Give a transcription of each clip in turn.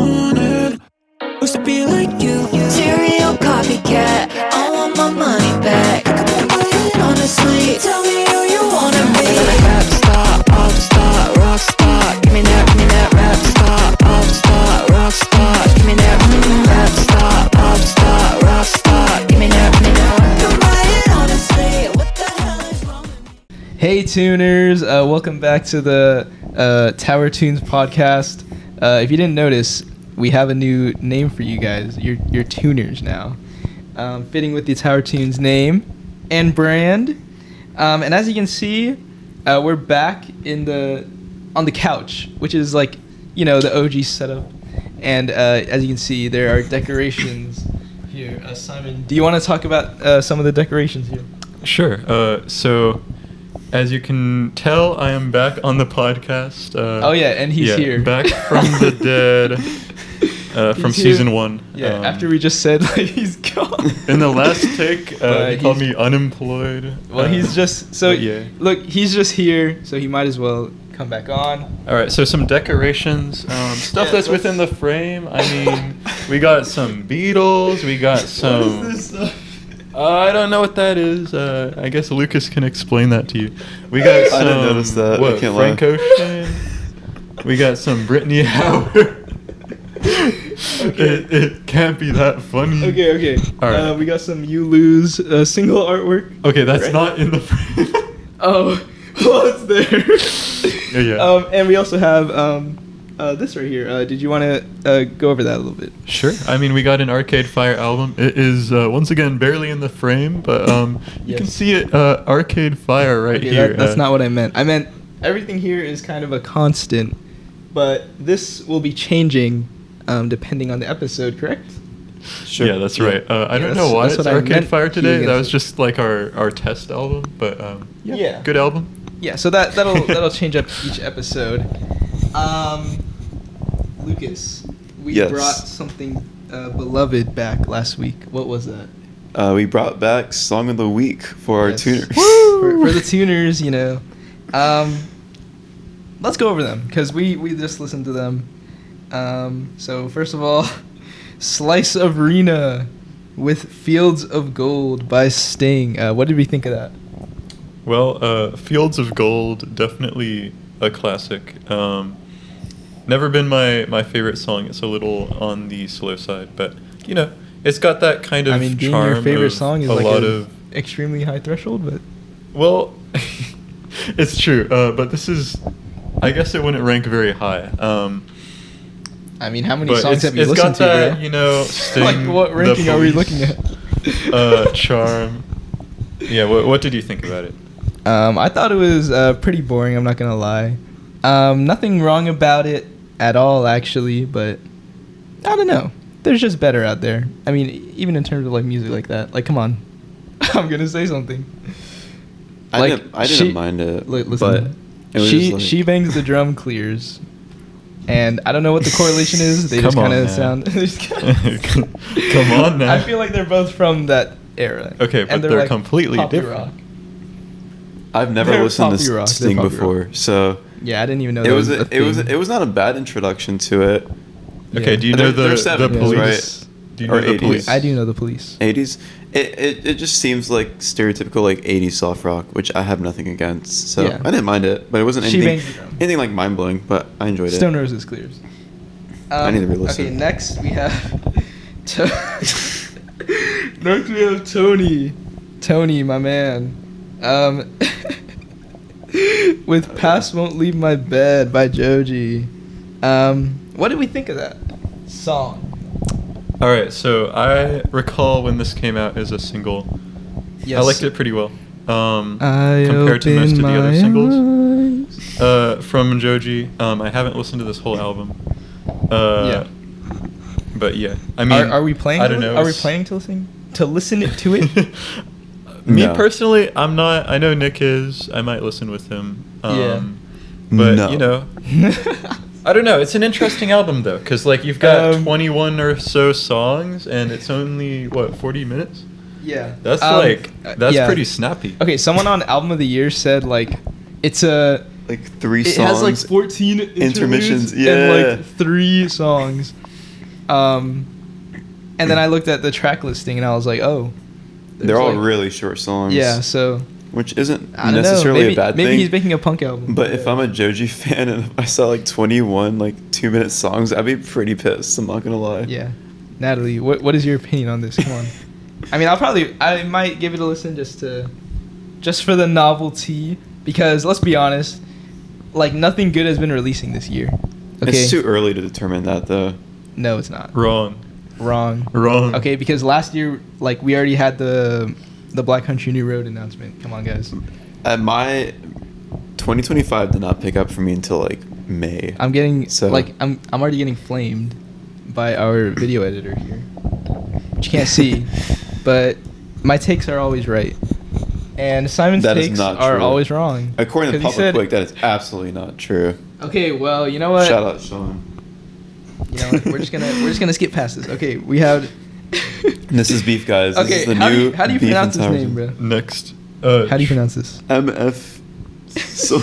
wanted. Used to be like you. Serial copycat, I want my money back. I can put my head on a sleeve. Tell me who you wanna be. Rap star, all star, rock star. Give me that rap star, all star, rock star. Give me that rap star, all star, rock star. Give me that. Put my head on a sleeve. What the hell is wrong with me? Hey tuners, welcome back to the Tower Tunes podcast. If you didn't notice, we have a new name for you guys. You're tuners now, fitting with the Tower Tunes name and brand. And as you can see, we're back on the couch, which is like, you know, the OG setup. And as you can see, there are decorations here. Simon, do you want to talk about some of the decorations here? Sure. So, as you can tell, I am back on the podcast. And he's here. Back from the dead. From season 1. Yeah, after we just said like he's gone. In the last take, he called me unemployed. Well, he's just so yeah. Look, he's just here, so he might as well come back on. All right, so some decorations, stuff that's within the frame. I mean, we got some Beatles. We got some. What is this stuff? I don't know what that is. I guess Lucas can explain that to you. We got some. I didn't notice that. What, I can't Frank lie. Ocean. We got some Brittany Howard. Okay. It can't be that funny. Okay. All right. We got some You Lose single artwork. Okay, that's Right. not in the frame. Oh, well, it's there. Yeah. And we also have this right here. Did you want to go over that a little bit? Sure. I mean, we got an Arcade Fire album. It is once again barely in the frame, but you can Yes. see it. Arcade Fire right Okay, here. that's not what I meant. I meant everything here is kind of a constant, but this will be changing depending on the episode, correct? Sure. Yeah, that's right. I don't that's- know why that's it's what I Arcade meant Fire to today. you That guys. was just like our test album, but Yeah. good album. Yeah, so that'll change up each episode. Lucas, we Yes. brought something beloved back last week. What was that? We brought back Song of the Week for our Yes. tuners. For the tuners, you know. Let's go over them because we just listened to them. So first of all, Slice of Rena with Fields of Gold by Sting. What did we think of that? Well, Fields of Gold, definitely a classic. Never been my favorite song. It's a little on the slow side, but you know, it's got that kind of I mean, being charm your favorite of song is a like lot a of. extremely high threshold, but Well, it's true, but this is. I guess it wouldn't rank very high. I mean, how many But songs have you it's listened got that, to, bro? you know, Sting, Like, what The ranking are we Police, looking at? Charm. Yeah, what did you think about it? I thought it was pretty boring, I'm not gonna lie. Nothing wrong about it at all, actually, but I don't know. There's just better out there. I mean, even in terms of like music like that. Like, come on. I'm gonna say something. I didn't mind it, Listen, but it was just like, she bangs the drum clears. And I don't know what the correlation is. They just Come on, kind of man. sound. Come on now. I feel like they're both from that era. Okay, And but they're like completely poppy different. rock. I've never They're listened to poppy rock, they're Sting poppy before, rock. so Yeah, I didn't even know it that was a thing. it was not a bad introduction to it. Okay, Yeah. do you They're- know they're the 70s, Police? right? Do you Or know the 80s. Police? I do know the Police. 80s. It just seems like stereotypical like 80s soft rock, which I have nothing against. So Yeah. I didn't mind it, but it wasn't She anything bangs the drum. anything like mind blowing. But I enjoyed Stone it. Roses clears. I need to re-listen. Okay, next we have next we have Tony. Tony, my man. With Past Won't Leave My Bed by Joji. What did we think of that song? All right, so I recall when this came out as a single. Yes. I liked it pretty well. I compared to most of the open other my singles eyes. from Joji. I haven't listened to this whole album. Yeah. But yeah, I mean, Are we playing? I don't know. Are we it's- planning to listen to it? Me No. personally, I'm not. I know Nick is. I might listen with him. Yeah. But No. you know, I don't know. It's an interesting album though, because like you've got 21 or so songs, and it's only what 40 minutes. Yeah. That's that's yeah. pretty snappy. Okay, someone on Album of the Year said like it's Like 3 it songs. has like 14 intermissions, and yeah. like 3 songs. And then I looked at the track listing and I was like, oh. They're all like, really short songs. Yeah, so. Which isn't I don't necessarily know. Maybe, a bad thing. Maybe he's making a punk album. But if I'm a Joji fan and I saw like 21 like 2-minute songs, I'd be pretty pissed. I'm not gonna lie. Yeah, Natalie, what is your opinion on this? Come on. I mean, I might give it a listen just for the novelty, because let's be honest, like nothing good has been releasing this year. Okay. It's too early to determine that though. No, it's not. Wrong. Okay, because last year, like we already had the Black Country New Road announcement. Come on, guys. My 2025 did not pick up for me until like May. I'm already getting flamed by our video editor here, which you can't see, but my takes are always right, and Simon's takes are always wrong. According to Public Quick, that is absolutely not true. Okay, well, you know what? Shout out, Sean. You know what? We're just gonna skip past this. Okay, we have. This is Beef, guys. This Okay, is the how do you Beef pronounce and his Towers. name, bro? Next. How do you pronounce this? MF. So.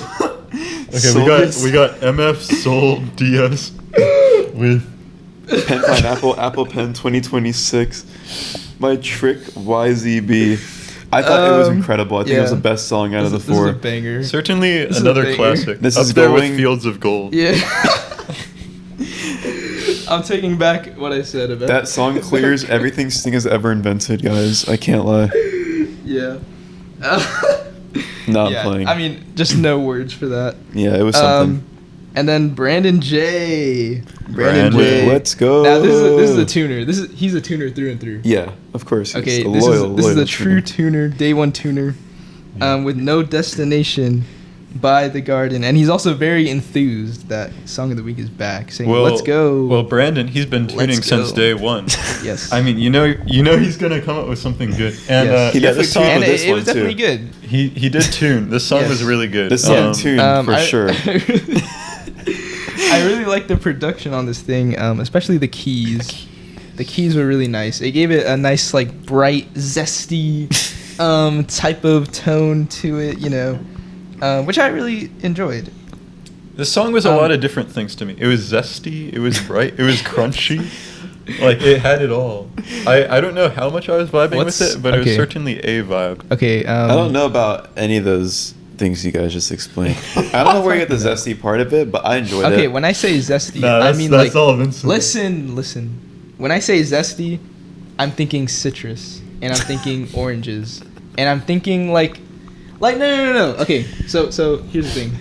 Okay, we got MF Soul DS with Pen Pineapple Apple Pen 2026 by Trick YZB. I thought it was incredible. I think it was the best song out of the four. This is a banger. certainly This is a another banger. classic. This up is there going- with Fields of Gold. Yeah. I'm taking back what I said about That song clears everything Sting has ever invented, guys. I can't lie. Yeah. No, I'm Yeah, playing. I mean, just no words for that. Yeah, it was something. And then Brandon J. Brandon. Let's go. Now this is a tuner. He's a tuner through and through. Yeah, of course. he's Okay, a this loyal is a tuner. true tuner, day one tuner, with No Destination by The Garden, and he's also very enthused that Song of the Week is back, saying "Let's go." Well, Brandon, he's been tuning Let's since go. day one. Yes. I mean, you know he's gonna come up with something good. And Yes. He yeah, definitely this song, tuned and with this it was one, too. definitely good. he did tune. This song Yes. was really good. This song tuned for sure. I really like the production on this thing, especially the keys. The keys were really nice. It gave it a nice, like, bright, zesty type of tone to it, you know, which I really enjoyed. This song was a lot of different things to me. It was zesty. It was bright. It was crunchy. Like, it had it all. I don't know how much I was vibing with it, but it was certainly a vibe. Okay. I don't know about any of those things you guys just explained. I don't know where you get the zesty part of it, but I enjoyed it. Okay, when I say zesty, Nah, I that's- mean that's like. all Vinson. Listen. When I say zesty, I'm thinking citrus, and I'm thinking oranges, and I'm thinking like no. Okay, so here's the thing.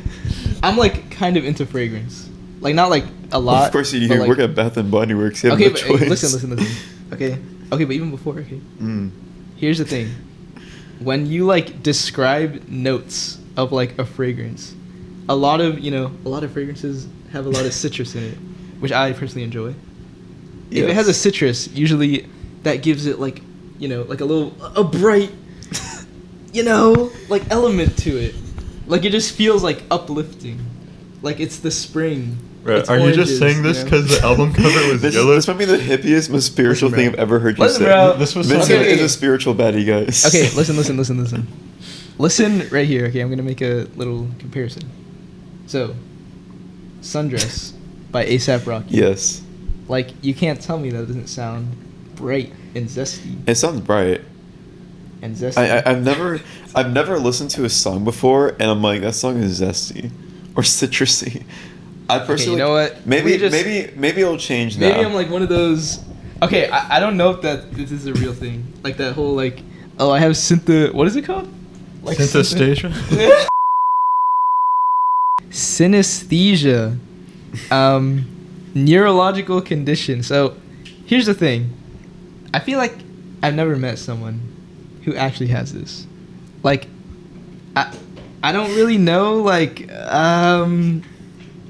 I'm like kind of into fragrance, like not like a lot. Of course, you but, like, work at Bath and Body Works. You have Okay, no but choice. hey, listen. Okay, but even before, okay. Here's the thing. When you like describe notes of like a fragrance, a lot of fragrances have a lot of citrus in it, which I personally enjoy. If it has a citrus, usually that gives it like, like a bright, like element to it. Like it just feels like uplifting. Like it's the spring. Right. It's Are you oranges, just saying this because the album cover was This yellow? might be the hippiest, most spiritual Listen, thing bro. I've ever heard you Listen, say. bro. This was Vincent Okay. is a spiritual baddie, guys. Okay, listen. Listen right here. Okay, I'm gonna make a little comparison. So, Sundress by A$AP Rocky. Yes. Like you can't tell me that doesn't sound bright and zesty It sounds bright. and zesty. I've never listened to a song before, and I'm like, that song is zesty or citrusy. I personally, you know what? Maybe We just- maybe it'll change now. Maybe I'm like one of those. Okay, I don't know if this is a real thing. Like that whole like, oh, I have what is it called? Like Synesthesia? Synesthesia. Neurological condition. So, here's the thing. I feel like I've never met someone who actually has this. Like, I don't really know. Like,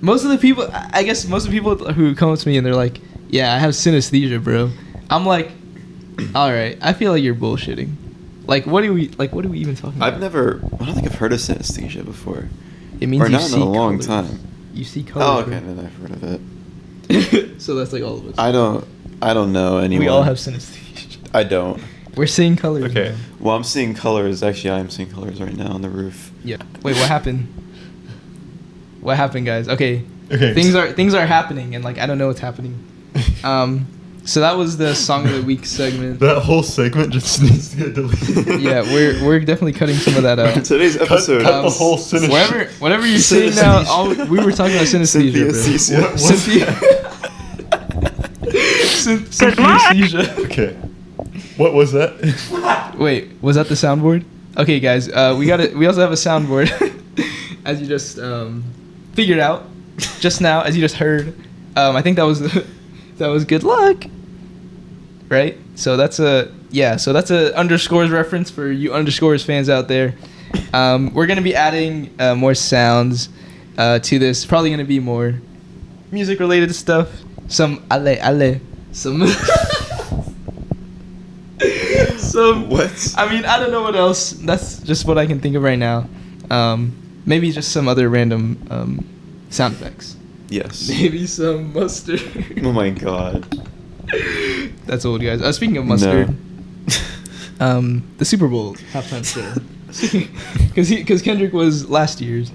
most of the people, I guess most of the people who come up to me and they're like, yeah, I have synesthesia, bro. I'm like, all right, I feel like you're bullshitting. Like, what are we even talking about? I don't think I've heard of synesthesia before. It means or you not see in a long colors. time. You see colors. Oh, okay, bro. then I've heard of it. So that's like all of us. I don't know anyone. We all have synesthesia. I don't. We're seeing colors. Okay. now. Well, I'm seeing colors. Actually, I am seeing colors right now on the roof. Yeah. Wait, what happened? What happened, guys? Okay. Okay. Things are happening, and like I don't know what's happening. So that was the Song of the Week segment. That whole segment just needs to get deleted. Yeah, we're definitely cutting some of that out. Today's episode. Cut the whole synesthesia. Whatever you're saying now, we were talking about synesthesia, bro. Synesthesia. Okay. What was that? Wait, was that the soundboard? Okay, guys, we also have a soundboard, as you just figured out just now, as you just heard. I think that was good luck, right? So that's a underscores reference for you underscores fans out there. We're gonna be adding more sounds to this. Probably gonna be more music related stuff. Some some. What? I mean, I don't know what else. That's just what I can think of right now. Maybe just some other random sound effects. Yes. Maybe some mustard. Oh my god. That's old, guys. Speaking of mustard, the Super Bowl halftime show. Because Kendrick was last year's,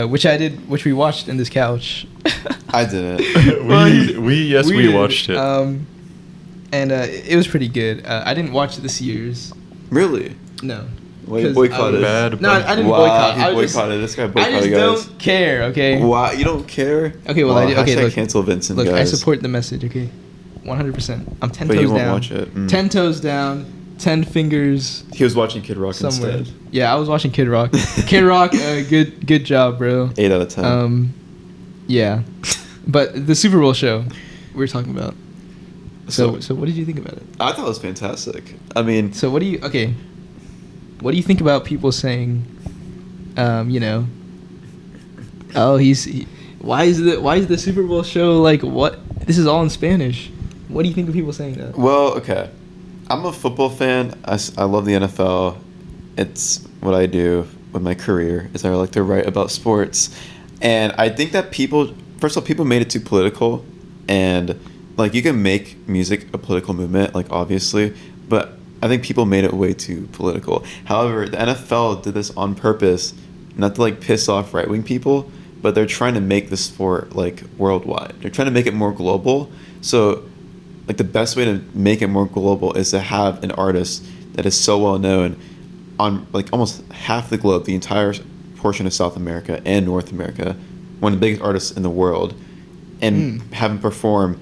which we watched in this couch. I didn't. We watched it. And it was pretty good. I didn't watch this year's. Really? No. Wait, boycotted. No, I didn't wow, boycott. He boycotted. This guy boycotted, I just guys. don't care, okay? Wow, you don't care? Okay, well, wow, okay, look. Cancel Vinson, Look, guys. I support the message, okay? 100%. I'm 10 but toes you won't down. watch it. 10 toes down, 10 fingers. He was watching Kid Rock somewhere. instead. Yeah, I was watching Kid Rock. Kid Rock, good job, bro. 8 out of 10. Yeah. But the Super Bowl show we were talking about. So what did you think about it? I thought it was fantastic. I mean... So what do you think about people saying, why is the Super Bowl show like what? This is all in Spanish. What do you think of people saying that? Well, okay. I'm a football fan. I love the NFL. It's what I do with my career, is I like to write about sports. And I think that first of all, people made it too political. And, like, you can make music a political movement, like, obviously. But I think people made it way too political. However, the NFL did this on purpose, not to, like, piss off right-wing people, but they're trying to make the sport, like, worldwide. They're trying to make it more global. So, like, the best way to make it more global is to have an artist that is so well known on, like, almost half the globe, the entire portion of South America and North America, one of the biggest artists in the world, and have him perform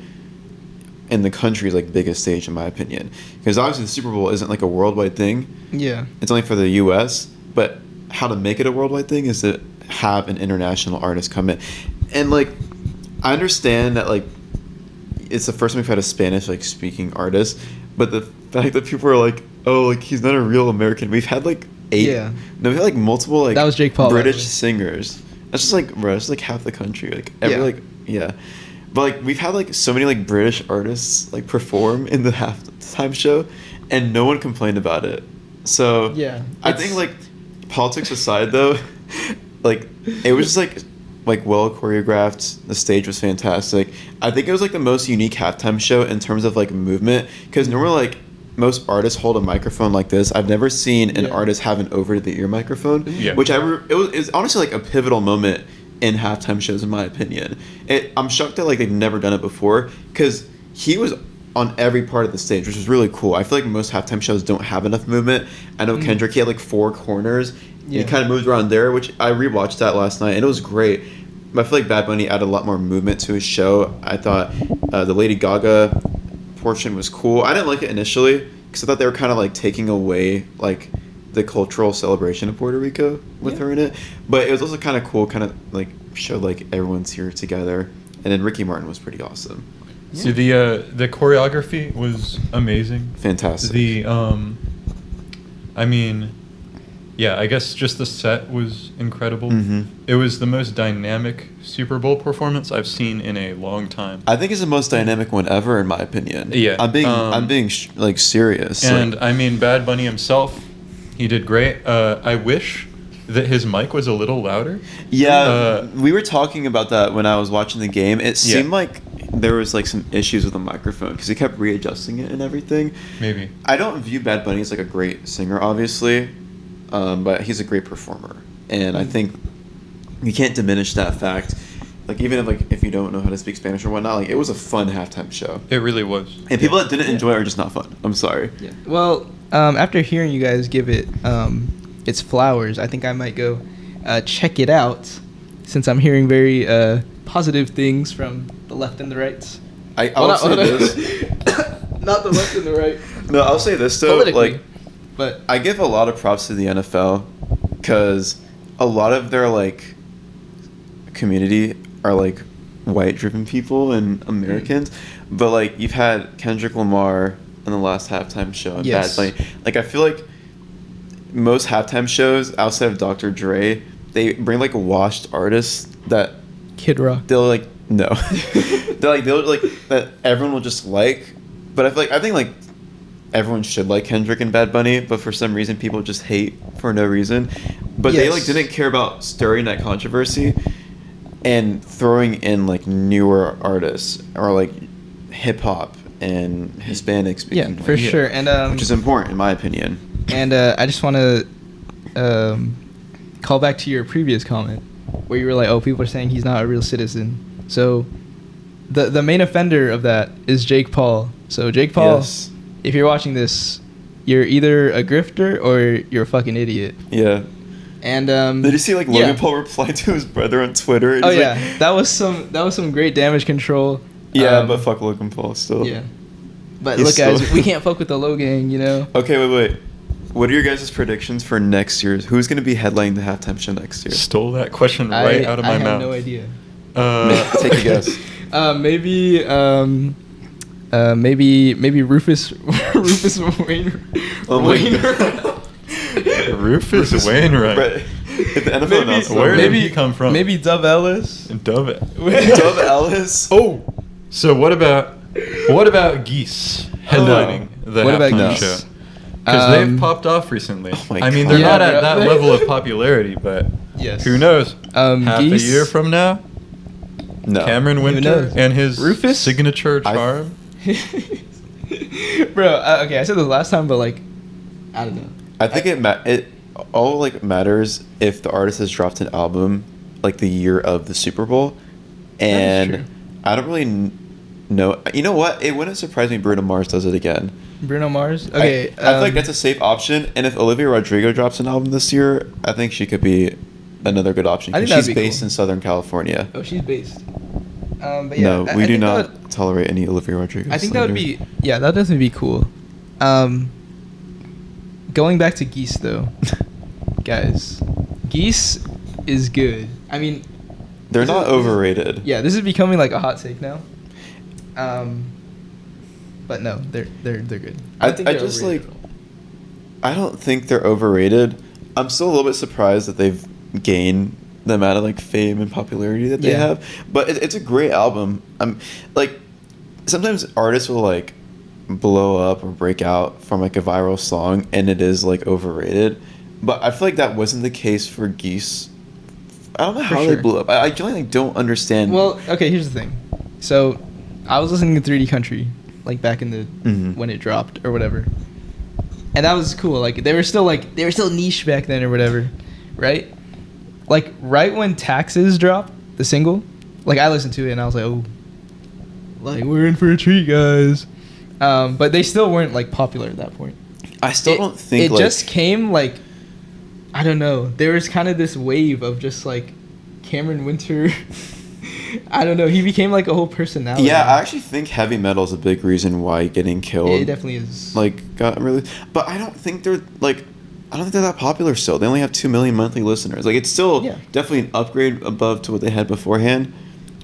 in the country's, like, biggest stage, in my opinion. Because obviously the Super Bowl isn't, like, a worldwide thing. Yeah. It's only for the U.S., but how to make it a worldwide thing is to have an international artist come in. And, like, I understand that, like, it's the first time we've had a Spanish, like, speaking artist, but the fact that people are like, oh, like, he's not a real American. We've had, like, 8. Yeah. No, we've had, like, multiple, like, that was Jake Paul, British singers. That's just, like, bro, that's, like, half the country. Like, yeah. But, like, we've had, like, so many, like, British artists, like, perform in the halftime show, and no one complained about it. So, yeah. I think, like, politics aside, though, like, it was just, like well choreographed. The stage was fantastic. I think it was, like, the most unique halftime show in terms of, like, movement, because normally, like, most artists hold a microphone like this. I've never seen an artist have an over-the-ear microphone, which it was honestly, like, a pivotal moment in halftime shows, in my opinion. I'm shocked that, like, they've never done it before, because he was on every part of the stage, which was really cool. I feel like most halftime shows don't have enough movement. I know Kendrick, he had, like, 4 corners. He kind of moved around there, which I rewatched that last night, and it was great. But I feel like Bad Bunny added a lot more movement to his show. I thought the Lady Gaga portion was cool. I didn't like it initially, because I thought they were kind of, like, taking away, like, the cultural celebration of Puerto Rico with her in it. But it was also kind of cool, kind of, like, showed, like, everyone's here together. And then Ricky Martin was pretty awesome. So the choreography was amazing. Fantastic. I guess just the set was incredible. It was the most dynamic Super Bowl performance I've seen in a long time. I think it's the most dynamic one ever, in my opinion. Yeah. I'm being like, serious. And, like, Bad Bunny himself, he did great. I wish that his mic was a little louder. Yeah, we were talking about that when I was watching the game. It seemed like there was, like, some issues with the microphone, because he kept readjusting it and everything. Maybe. I don't view Bad Bunny as, like, a great singer, obviously, but he's a great performer. And I think you can't diminish that fact. like even if you don't know how to speak Spanish or whatnot, like it was a fun halftime show. It really was. And people that didn't enjoy it are just not fun. I'm sorry. Yeah. Well, after hearing you guys give it its flowers, I think I might go check it out, since I'm hearing very positive things from the left and the right. I'll say this. Not the left and the right. No, I'll say this though. Politically, Like, but I give a lot of props to the NFL because a lot of their like community are like white-driven people and Americans, but like you've had Kendrick Lamar in the last halftime show and Yes. Bad Bunny. Like I feel like most halftime shows outside of Dr. Dre, they bring like washed artists that Kid Rock. they'll like no, they'll like that everyone will just like. But I think like everyone should like Kendrick and Bad Bunny, but for some reason people just hate for no reason. But they like didn't care about stirring that controversy and throwing in like newer artists or like hip hop and Hispanic speaking. Yeah, for sure. And which is important in my opinion. And I just want to call back to your previous comment where you were like, "Oh, people are saying he's not a real citizen." So the main offender of that is Jake Paul. So Jake Paul, Yes. if you're watching this, you're either a grifter or you're a fucking idiot. Yeah. And Did you see like Logan Paul replied to his brother on Twitter? And Oh he's yeah, like, that was some great damage control. yeah, but fuck Logan Paul still. Yeah. But He's look, guys, still- we can't fuck with the low gang, you know. Okay, wait. What are your guys' predictions for next year? Who's going to be headlining the halftime show next year? Stole that question right out of my I mouth. have no idea. Take a guess. Maybe Rufus Wayne. Oh my Rufus Wainwright. If the NFL announced Where that, did he come from? Maybe Dove Ellis. Dove. Dove Ellis. Oh, so what about Geese headlining the What about halftime Geese? show? Because they've popped off recently. Oh my I mean, God. they're not Yeah, at bro. that level of popularity, but Yes. who knows? Half Geese? a year from now, No. Cameron Who Winter knows? and his Rufus? signature charm. Bro, okay, I said this last time, but like, I don't know. I think it all like matters if the artist has dropped an album like the year of the Super Bowl, and true. I don't really know. You know what? It wouldn't surprise me. Bruno Mars does it again. Bruno Mars. Okay, I feel like that's a safe option. And if Olivia Rodrigo drops an album this year, I think she could be another good option. I think 'cause she's that'd be based cool. in Southern California. Oh, she's based. But yeah, No, I we do think that not would- tolerate any Olivia Rodrigo. I think that would slander. be that would definitely be cool. Going back to Geese though, guys, Geese is good. I mean, They're not this is- overrated. yeah, this is becoming like a hot take now. But no, they're good. I don't think they're just overrated like. at all. I don't think they're overrated. I'm still a little bit surprised that they've gained the amount of like fame and popularity that they Yeah. have. But it's a great album. I'm like, sometimes artists will like blow up or break out from like a viral song, and it is like overrated. But I feel like that wasn't the case for Geese. I don't know For how sure. they blew up. I genuinely don't understand. Well, okay, here's the thing. So, I was listening to 3D Country, like back in the Mhm. when it dropped or whatever, and that was cool. Like they were still niche back then or whatever, right? Like right when Taxes dropped, the single, like I listened to it and I was like, oh, like we're in for a treat, guys. But they still weren't like popular at that point. I still don't think it like, just came like, I don't know. There was kind of this wave of just like Cameron Winter. I don't know. He became like a whole personality. Yeah, I actually think heavy metal is a big reason why getting killed. It definitely is. Like got really, but I don't think they're like, I don't think they're that popular still. They only have 2 million monthly listeners. Like it's still Yeah. definitely an upgrade above to what they had beforehand.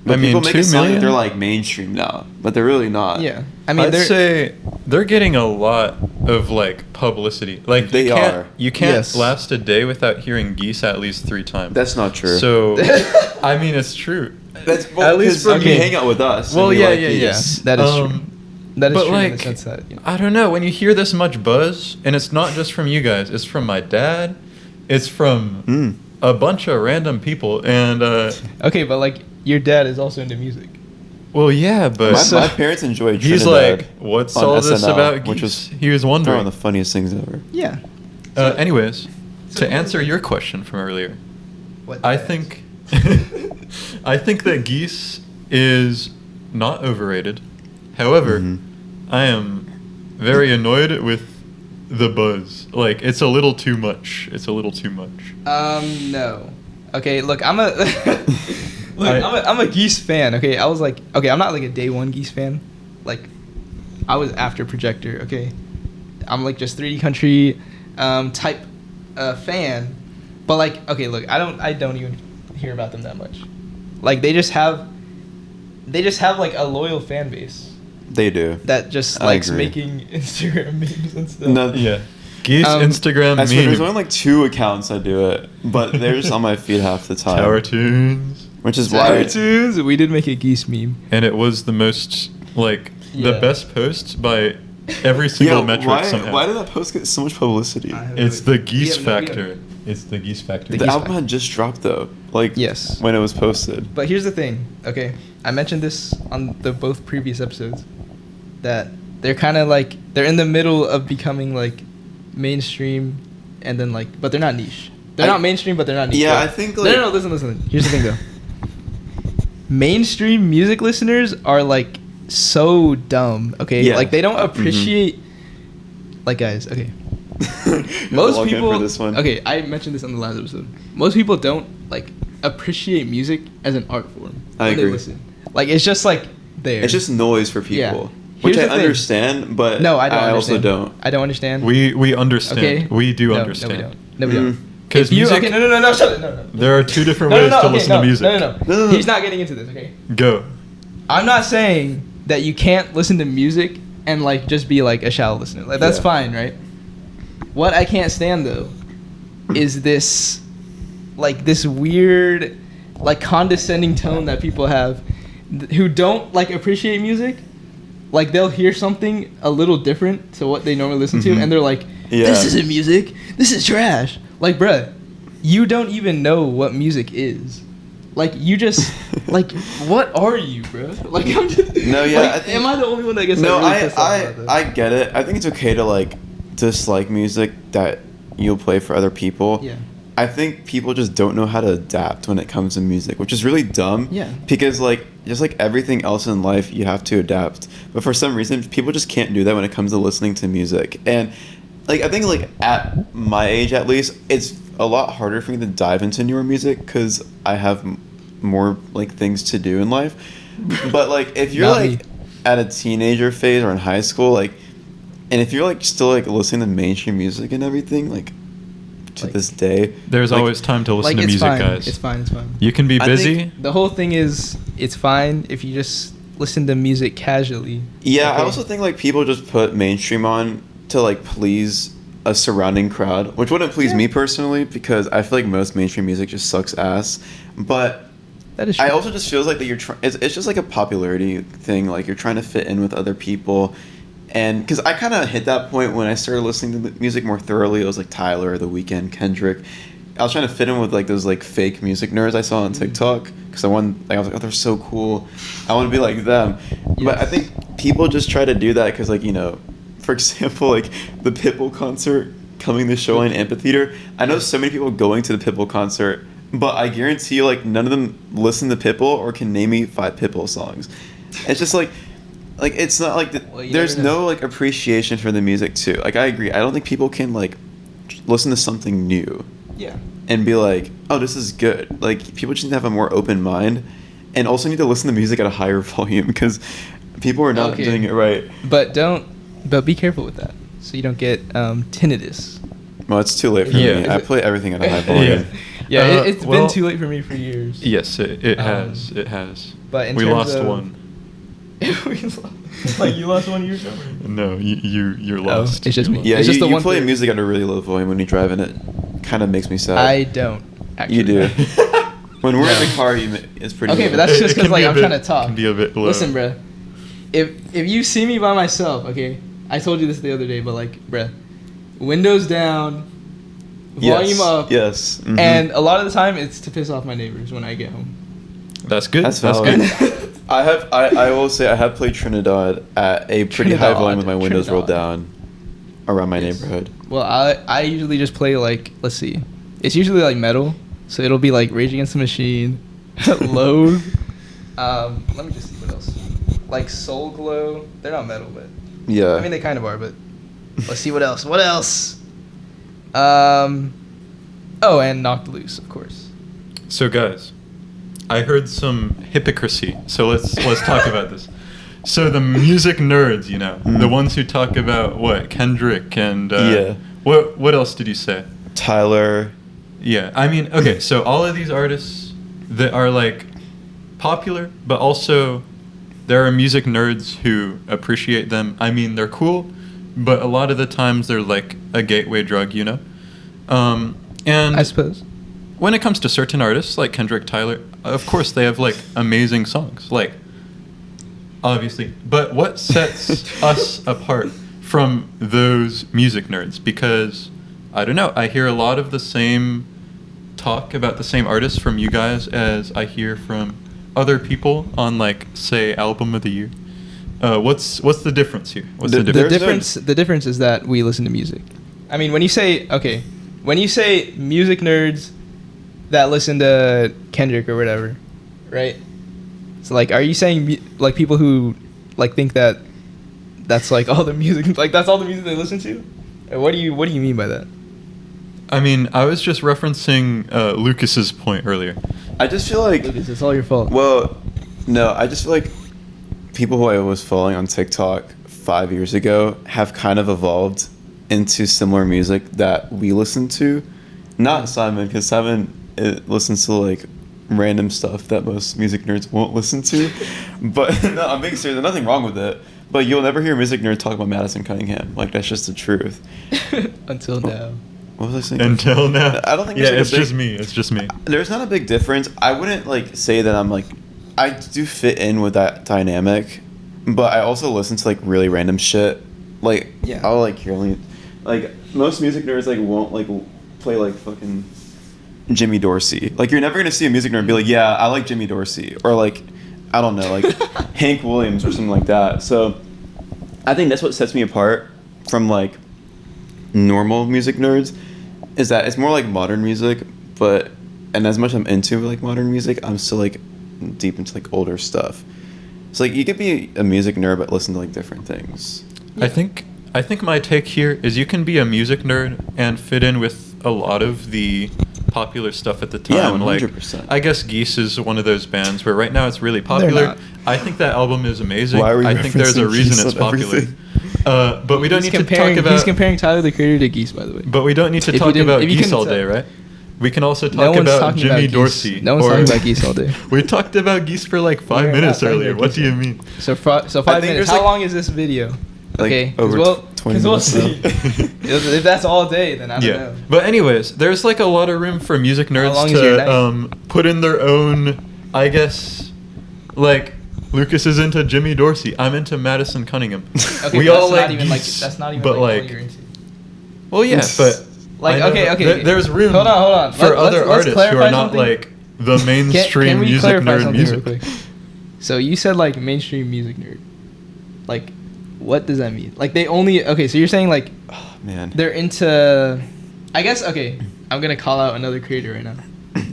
But I mean, people make 2 it sound like million? they're like mainstream now, but they're really not. Yeah, I mean, I'd they're say they're getting a lot of like publicity. Like They are. You can't Yes. last a day without hearing Geese at least 3 times. That's not true. So, I mean, it's true. That's at least for you me. hang out with us. Well, and we yeah, like yeah, you. yeah. that is true. That is but true in the like, sense that, you know. I don't know. When you hear this much buzz, and it's not just from you guys, it's from my dad, it's from a bunch of random people, and Okay, but like your dad is also into music. well, yeah, but My parents enjoyed he's Trinidad like, what's on all this SNL, about Geese? which was he was one of wondering. the funniest things ever. Yeah. Anyways, to answer your question from earlier, What I dads? think I think that Geese is not overrated. However, I am very annoyed with the buzz. Like, it's a little too much. No. Okay, look, I'm a Geese fan. Okay, I was like, okay, I'm not like a day one Geese fan. Like, I was after Projector. Okay, I'm like just 3D Country type fan. But like, okay, look, I don't even hear about them that much. Like, they just have like a loyal fan base. They do. That just likes making Instagram memes and stuff. No, Yeah. Geese Instagram I swear, meme. there's only like 2 accounts that do it, but they're just on my feed half the time. Tower Tunes. Which is why. Tunes. We did make a Geese meme. And it was the most, like, Yeah. the best post by every single metric somehow. Why did that post get so much publicity? It's the Geese factor. It's the Geese factor. The Geese album factor. had just dropped though. Like, Yes. when it was posted. But here's the thing, okay? I mentioned this on the both previous episodes, that they're kind of like, they're in the middle of becoming like mainstream, and then like, but they're not niche. They're not mainstream, but they're not niche. Yeah, But- I think, like- No, listen. Here's the thing though. Mainstream music listeners are like so dumb, okay? Yeah. Like, they don't appreciate, like, guys, okay. Most Most people, for this one. okay, I mentioned this on the last episode. Most people don't like appreciate music as an art form. I when they agree. listen. Like, it's just like there. It's just noise for people, Yeah. which Here's I the thing. understand, but No, I don't. I understand. also don't. I don't understand. We understand. Okay. We do No, understand. No, we don't. Because If you, music, okay, no, shut it. No. there are 2 different No, ways to okay, listen to music. No. He's not getting into this, okay? Go. I'm not saying that you can't listen to music and like just be like a shallow listener. Like, that's Yeah. fine, right? What I can't stand though is this weird, like, condescending tone that people have who don't like appreciate music. Like, they'll hear something a little different to what they normally listen to, and they're like, "This isn't music. This is trash." Like, bruh, you don't even know what music is. Like, you just like, what are you, bro? Like, I'm just, No, yeah, like, I think- am I the only one that gets No, like, really pissed off about that? I get it. I think it's okay to like dislike music that you'll play for other people. Yeah. I think people just don't know how to adapt when it comes to music, which is really dumb. Yeah. Because like, just like everything else in life, you have to adapt. But for some reason, people just can't do that when it comes to listening to music. And like, I think like at my age at least, it's a lot harder for me to dive into newer music because I have more like things to do in life. But like, if you're Not like me. at a teenager phase or in high school, like, and if you're like still like listening to mainstream music and everything, like to Like, this day, There's like, always time to listen Like, to it's music, fine. guys. It's fine. You can be I busy. think- The whole thing is, it's fine if you just listen to music casually. Yeah, I Okay. also think like people just put mainstream on to like please a surrounding crowd, which wouldn't please me personally because I feel like most mainstream music just sucks ass. But That is true. I also just feels like that you're trying. It's just like a popularity thing. Like you're trying to fit in with other people, and because I kind of hit that point when I started listening to the music more thoroughly. It was like Tyler, The Weeknd, Kendrick. I was trying to fit in with like those like fake music nerds I saw on TikTok because I was like, oh, they're so cool. I want to be like them. But I Yes. think people just try to do that because like, you know, for example, like the Pitbull concert coming to show in amphitheater. I know so many people going to the Pitbull concert, but I guarantee you like none of them listen to Pitbull or can name me 5 Pitbull songs. It's just like it's not like Well, you there's never know. no like appreciation for the music too. Like I agree. I don't think people can like listen to something new Yeah. and be like, oh, this is good. Like people just need to have a more open mind, and also need to listen to music at a higher volume because people are not Okay. doing it right. But be careful with that, so you don't get tinnitus. Well, it's too late for Yeah. me. I play everything at a high volume. Yeah, Uh, it's well- been too late for me for years. Yes, it Um, has. It has. but in we terms lost of- one. Like, you lost one of your summer. No, you're lost. it's just You me. lost. Yeah, It's just you, the you one play thing. music at a really low volume when you drive, and it kind of makes me sad. I don't. Actually. You do. When we're in No. the car, it's pretty. Okay, low. but that's It just can because like be a I'm bit- trying to talk. can be a bit low. Listen, bruh. If you see me by myself, okay, I told you this the other day, but like, bruh, windows down, volume Yes, up, Yes. Mhm. and a lot of the time it's to piss off my neighbors when I get home. That's good. That's That's valid. good. I will say I have played Trinidad at a pretty high volume with my windows rolled Trinidad. down around my Yes. neighborhood. Well, I usually just play like, let's see, it's usually like metal, So it'll be like Rage Against the Machine, Loathe. Let me just see what else. Like Soul Glow. They're not metal, but Yeah. I mean they kind of are. But let's see what else. What else? Oh, and Knocked Loose, of course. So guys, I heard some hypocrisy. So let's talk about this. So the music nerds, you know, the ones who talk about what Kendrick and Yeah. what else did you say? Tyler. Yeah, I mean, okay, so all of these artists that are like popular, but also there are music nerds who appreciate them. I mean, they're cool, but a lot of the times they're like a gateway drug, you know? And I suppose. when it comes to certain artists like Kendrick, Tyler, of course they have like amazing songs, like obviously. But what sets us apart from those music nerds? Because I don't know, I hear a lot of the same talk about the same artists from you guys as I hear from other people on like say album of the year. What's the difference here? What's the difference? The difference is that we listen to music. I mean, when you say music nerds that listen to Kendrick or whatever, right? So like, are you saying like people who like think that that's like all the music, like that's all the music they listen to? Or what do you mean by that? I mean, I was just referencing Lucas's point earlier. I just feel like... Lucas, it's all your fault. Well, no, I just feel like people who I was following on TikTok 5 years ago have kind of evolved into similar music that we listen to. Not Simon, because Simon listens to like random stuff that most music nerds won't listen to. But no, I'm being serious. There's nothing wrong with it. But you'll never hear a music nerd talk about Madison Cunningham. Like, that's just the truth. Until now. What was I saying? Until now. I don't think yeah, there's, like, it's just me. There's not a big difference. I wouldn't like say that I'm like, I do fit in with that dynamic, but I also listen to like really random shit. Like, Yeah. I'll like hear like most music nerds like won't like play like fucking Jimmy Dorsey. Like, you're never gonna see a music nerd be like, yeah, I like Jimmy Dorsey, or like, I don't know, like Hank Williams or something like that. So I think that's what sets me apart from like normal music nerds, is that it's more like modern music, and as much as I'm into like modern music, I'm still like deep into like older stuff. So like you could be a music nerd but listen to like different things. I think my take here is you can be a music nerd and fit in with a lot of the popular stuff at the time. Yeah, like 100%. I guess Geese is one of those bands where right now it's really popular. not. I think that album is amazing. Why are we I think there's a referencing reason Geese it's on popular. everything? But we don't need to talk about. He's comparing Tyler the Creator to Geese, by the way. But we don't need to If you talk didn't- about if you Geese couldn't all tell. day, right? We can also No talk one's about talking Jimmy about Geese. Dorsey. No one's talking about Geese all day. We talked about Geese for like 5 We're not minutes talking earlier. about What Geese do you yet. mean? So 5 I think minutes. there's, How like- long is this video? Like, Okay, over 20 we'll minutes see. now. If that's all day, then I don't know. But anyways, there's like a lot of room for music long nerds is your night? to put in their own, I guess, like Lucas is into Jimmy Dorsey. I'm into Madison Cunningham. Okay, we but all that's like not even like Geese, that's not even but like all like, you're into. well, yeah, but Like, I know okay. there's room. Hold on. for other Let's artists who clarify are not something. like the mainstream Can we music clarify nerd something music. real quick? So you said like mainstream music nerd. Like, what does that mean? Like they only so you're saying like Man. they're into. I guess I'm gonna call out another creator right now.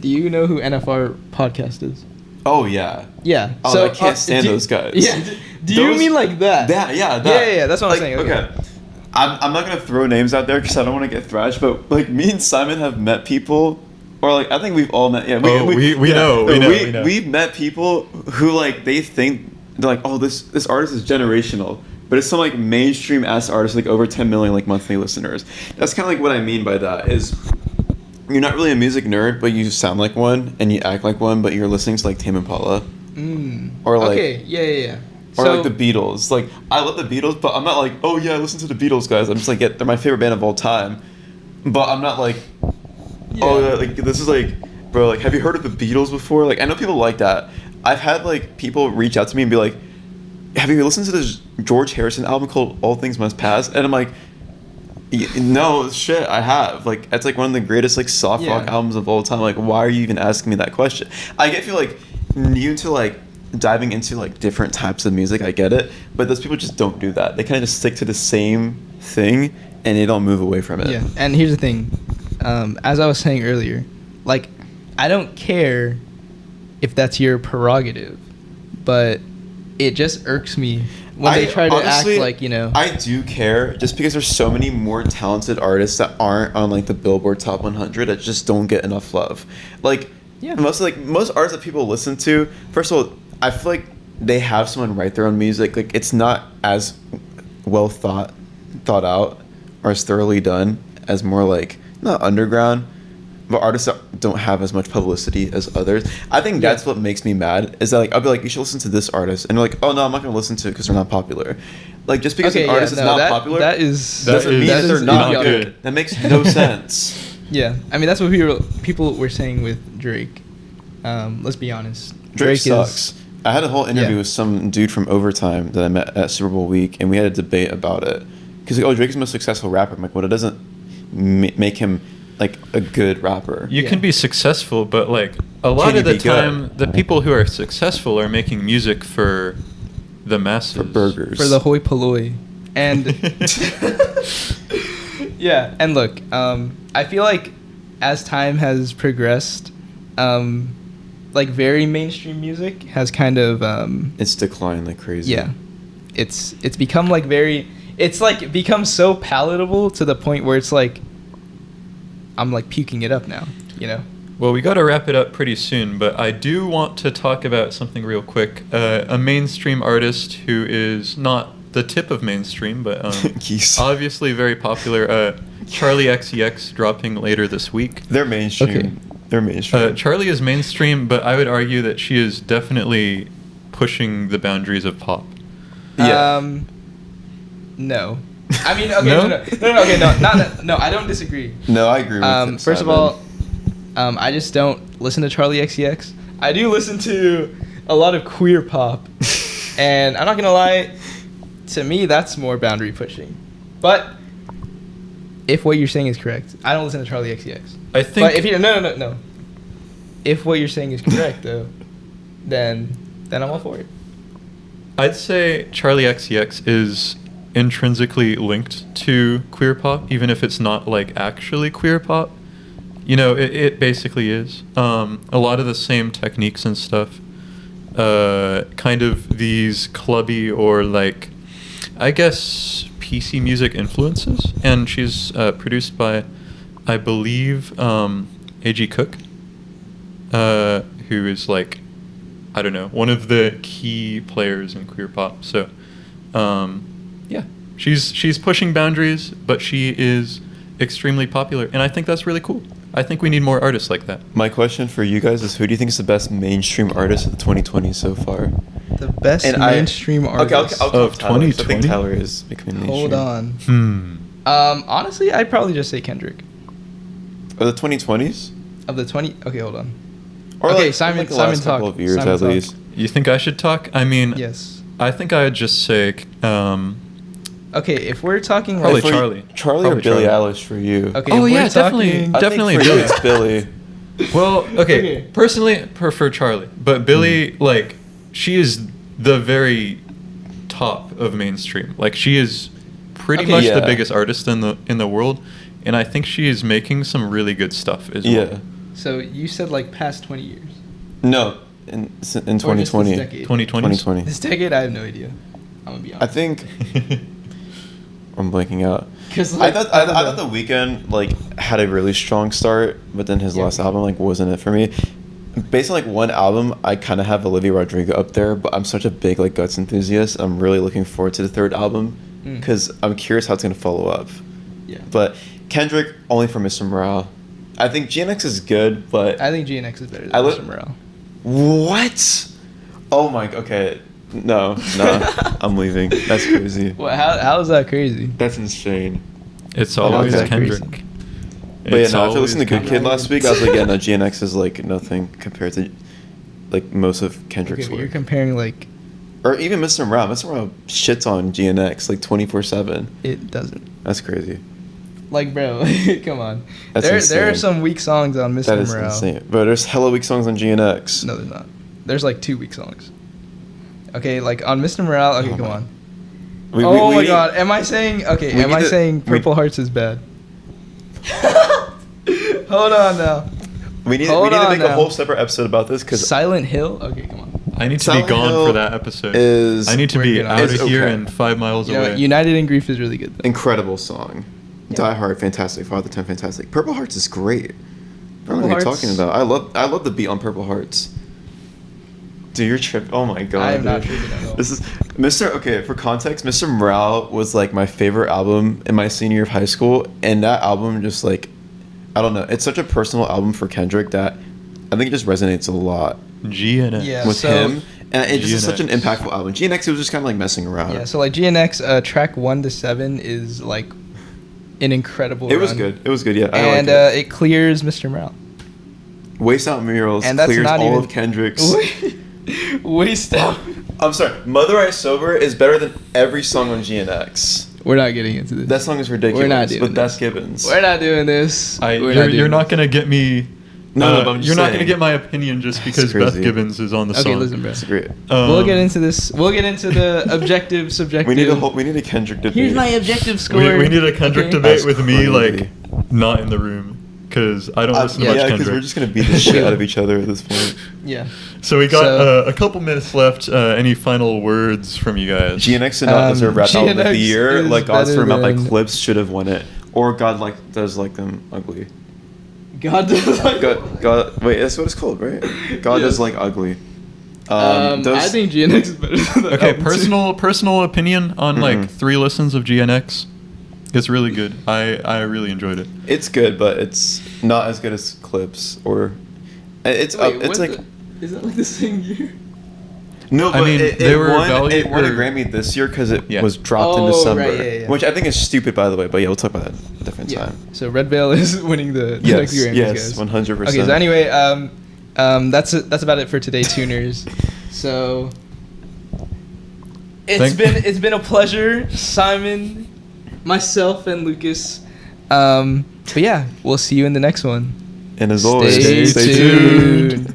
Do you know who NFR Podcast is? Oh yeah. Yeah. Oh, so I can't stand those guys. Yeah. Do you Those- mean like that? That. Yeah. That's what Like, I'm saying. Okay. I'm not gonna throw names out there because I don't want to get thrashed. But like me and Simon have met people, or like I think we've all met. Yeah, We know. We've met people who like they think they're like, oh, this artist is generational, but it's some like mainstream ass artist like over 10 million like monthly listeners. That's kind of like what I mean by that is. You're not really a music nerd, but you sound like one and you act like one, but you're listening to like Tame Impala. Or like Yeah. or So- like the Beatles. Like I love the Beatles, but I'm not like, oh yeah, I listen to the Beatles, guys. I'm just like, yeah, they're my favorite band of all time. But I'm not like, oh yeah, like this is like, bro, like have you heard of the Beatles before? Like I know people like that. I've had like people reach out to me and be like, have you listened to this George Harrison album called All Things Must Pass? And I'm like, no shit, I have. Like it's like one of the greatest like soft rock albums of all time. Like why are you even asking me that question? I feel like new to like diving into like different types of music. I get it, but those people just don't do that. They kind of just stick to the same thing and they don't move away from it. Yeah, and here's the thing. As I was saying earlier, like I don't care if that's your prerogative, but it just irks me when they try to honestly, act like, you know. I do care just because there's so many more talented artists that aren't on like the Billboard Top 100 that just don't get enough love. Like most artists that people listen to, first of all, I feel like they have someone write their own music. Like it's not as well thought out or as thoroughly done as more like not underground, but artists that don't have as much publicity as others. I think that's what makes me mad, is that like I'll be like, you should listen to this artist, and they're like, oh no, I'm not gonna listen to it because they're not popular. Like just because an artist is not popular, doesn't mean that they're not good. That makes no sense. Yeah, I mean that's what people were saying with Drake. Let's be honest, Drake sucks. I had a whole interview with some dude from Overtime that I met at Super Bowl week, and we had a debate about it. Because like, Drake's the most successful rapper. I'm like, well, it doesn't make him like a good rapper. You can be successful, but like a lot of the time, the people who are successful are making music for the masses, for burgers, for the hoi polloi, and yeah. And look, I feel like as time has progressed, like very mainstream music has kind of it's declined like crazy. Yeah, it's become like it's like become so palatable to the point where it's like I'm like puking it up now, you know. Well, we got to wrap it up pretty soon, but I do want to talk about something real quick. A mainstream artist who is not the tip of mainstream, but Geese. Obviously very popular. Charli XCX dropping later this week. They're mainstream. Okay. They're mainstream. Charli is mainstream, but I would argue that she is definitely pushing the boundaries of pop. Yeah. No. I mean, okay, no, I don't disagree. No, I agree with it. First of all, I just don't listen to Charli XCX. I do listen to a lot of queer pop, and I'm not gonna lie, to me that's more boundary pushing. But if what you're saying is correct, I don't listen to Charli XCX. I think. But if you no. If what you're saying is correct though, then I'm all for it. I'd say Charli XCX is intrinsically linked to queer pop, even if it's not like actually queer pop. You know, it basically is. A lot of the same techniques and stuff. Kind of these clubby or like, I guess, PC music influences. And she's produced by, I believe, A.G. Cook, who is like, I don't know, one of the key players in queer pop. So, yeah, she's pushing boundaries, but she is extremely popular, and I think that's really cool. I think we need more artists like that. My question for you guys is, who do you think is the best mainstream artist of the 2020s so far? The best mainstream artist of 2020? I think 2020? Tyler is becoming mainstream. Hold on. Honestly, I'd probably just say Kendrick. Of the 2020s? Of the 20... Okay, hold on. Or okay, like, Simon, like the Simon last talk. couple of years Simon at talk. least. You think I should talk? I mean, Yes. I think I would just say, Okay, if we're talking Probably like... Charli. Charli or Billie Eilish for you? Okay, Oh if yeah, we're talking- definitely I think for Billie. you it's Billie. Well, okay, Okay. personally prefer Charli, but Billie, like, she is the very top of mainstream. Like, she is pretty much the biggest artist in the world, and I think she is making some really good stuff as well. So you said like past 20 years. No, in 2020. Or just this decade? 2020. This decade, I have no idea. I'm gonna be honest. I think I'm blanking out. 'Cause, I like, thought The Weeknd like had a really strong start, but then his last album like wasn't it for me. Based on like one album, I kind of have Olivia Rodrigo up there, but I'm such a big like Guts enthusiast. I'm really looking forward to the third album because I'm curious how it's gonna follow up. Yeah. But Kendrick only for Mr. Morale. I think GNX is good, but I think GNX is better than Mr. Morale. What? Oh my. Okay. No. I'm leaving. That's crazy. What? How is that crazy? That's insane. It's always Okay. Kendrick. Crazy. But It's yeah, no, after always listening to Good Kendrick. Kid last week, I was like, yeah, no, GNX is like nothing compared to like most of Kendrick's Okay, but you're work. comparing like Or even Mr. Morale. Mr. Morale shits on GNX like 24/7. it doesn't. That's crazy. Like, bro, come on. That's There are insane. some weak songs on Mr. That is Morale. insane. But there's hella weak songs on GNX. No, there's not. There's like 2 weak songs. Okay, like on Mr. Morale. Okay, Oh come my- on. We My need- God, am I saying? Okay, we am need I to- saying we- Purple Hearts is bad? Hold on now. We need Hold to on make now. a whole separate episode about this because Silent Hill. Okay, come on. I need to Silent be gone Hill for that episode. is- I need to We're be good. out of It's here okay. and 5 miles You know, away. United in Grief is really good. Though. incredible song. Yeah. Die Hard, fantastic. Father Time, fantastic. Purple Hearts is great. I don't know Purple what you're Hearts- talking about. I love the beat on Purple Hearts. Dude, you're tripping. Oh my god. I am not dude. tripping at all. This is Mr. Okay, for context, Mr. Morale was like my favorite album in my senior year of high school, and that album just like, I don't know, it's such a personal album for Kendrick that I think it just resonates a lot GNX. Yeah. with so- him, and it just is such an GNX. impactful album. GNX, it was just kind of like messing around. Yeah, so like GNX track 1 to 7 is like an incredible. It was run. good. It was good. Yeah, I And liked it. it clears Mr. Morale. Waste Out Murals And that's clears not all even- of Kendrick's. Waste out. I'm sorry. Mother I Sober is better than every song on GNX. We're not getting into this. That song is ridiculous. We're not doing with Beth this. Gibbons. We're not doing this. We're You're not doing gonna get me. No, but I'm just you're not saying. gonna get my opinion just It's because Beth crazy. Gibbons is on the this. Okay, song. listen, bro. That's great. We'll get into this. We'll get into the objective, subjective. We need a Kendrick debate. Here's my objective score. We need a Kendrick Okay. debate That's with me, crazy. like, not in the room, because I don't listen to yeah, much because Kendrick. we're just gonna beat the shit out of each other at this point. Yeah. So we got So- a couple minutes left. Any final words from you guys? GNX did not deserve rap album of the GNX year. is Like God's better for Map by than- Clips should have won it, or God does like them ugly. God does like. God. Wait, that's what it's called, right? God Yes. does like ugly. I those- think GNX is better than that. Okay, album, too. personal opinion on Mhm. like 3 listens of GNX. It's really good. I really enjoyed it. It's good, but it's not as good as Clips or. It's Wait, it's what like. is that like the same year? No, I but mean, it, they it were won. valued- It won a were- Grammy this year because it Yeah. was dropped in Oh, December, right, yeah. which I think is stupid, by the way. But yeah, we'll talk about that at a different Yeah. time. So Red Veil is winning the Yes, next Grammys, yes, guys. 100%. Okay, so anyway, that's about it for today, tuners. So it's been a pleasure, Simon, myself, and Lucas. But yeah, we'll see you in the next one. And as always, Stay tuned.